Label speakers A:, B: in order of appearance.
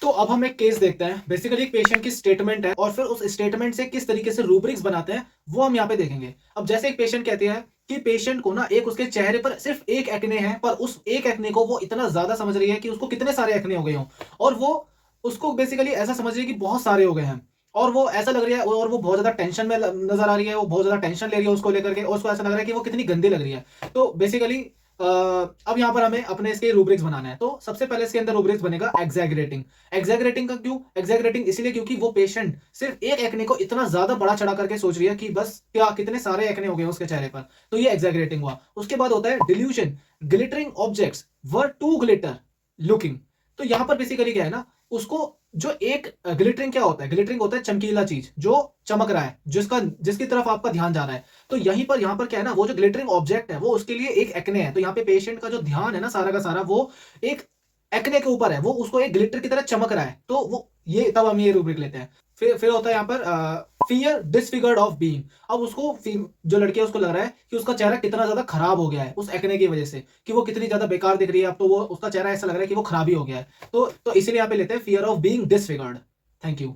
A: तो अब हम एक केस देखते हैं। बेसिकली एक पेशेंट की स्टेटमेंट है और फिर उस स्टेटमेंट से किस तरीके से रूब्रिक्स बनाते हैं वो हम यहाँ पे देखेंगे। अब जैसे एक पेशेंट कहती है कि पेशेंट को ना एक उसके चेहरे पर सिर्फ एक एक्ने है, पर उस एक एक्ने को वो इतना ज्यादा समझ रही है कि उसको कितने सारे एक्ने हो गए हों, और वो उसको बेसिकली ऐसा समझ रही है कि बहुत सारे हो गए हैं, और वो ऐसा लग रही है और वो बहुत ज्यादा टेंशन में नजर आ रही है, वो बहुत ज्यादा टेंशन ले रही है उसको लेकर के, और उसको ऐसा लग रहा है कि वो कितनी गंदी लग रही है। तो बेसिकली अब यहाँ पर हमें अपने इसके रूब्रिक्स बनाना है। तो सबसे पहले इसके अंदर रूब्रिक्स बनेगा एग्जैगरेटिंग। एग्जैगरेटिंग का क्यों एग्जैगरेटिंग? इसलिए क्योंकि वो पेशेंट सिर्फ एक एक्ने को इतना ज्यादा बड़ा चढ़ा करके सोच रही है कि बस क्या कितने सारे एक्ने हो गए उसके चेहरे पर। तो ये एग्जैगरेटिंग हुआ। उसके बाद होता है delusion. Glittering objects were to glitter looking. तो यहां पर बेसिकली क्या है ना, उसको जो एक ग्लिटरिंग क्या होता है? ग्लिटरिंग होता है चमकीला चीज जो चमक रहा है, जिसका जिसकी तरफ आपका ध्यान जा रहा है। तो यहीं पर यहाँ पर क्या है ना, वो जो ग्लिटरिंग ऑब्जेक्ट है वो उसके लिए एक एक्ने है। तो यहाँ पे पेशेंट का जो ध्यान है ना सारा का सारा वो एक एक्ने के ऊपर है, वो उसको एक ग्लिटर की तरह चमक रहा है। तो वो ये तब हम ये रूब्रिक लेते हैं। फिर होता है यहाँ पर फियर डिसफिगर्ड ऑफ बीइंग। अब उसको जो लड़की है उसको लग रहा है कि उसका चेहरा कितना ज्यादा खराब हो गया है उस एक्ने की वजह से, कि वो कितनी ज्यादा बेकार दिख रही है। अब तो वो उसका चेहरा ऐसा लग रहा है कि वो खराब ही हो गया है। तो इसीलिए यहाँ पे लेते हैं fear of being disfigured. Thank you.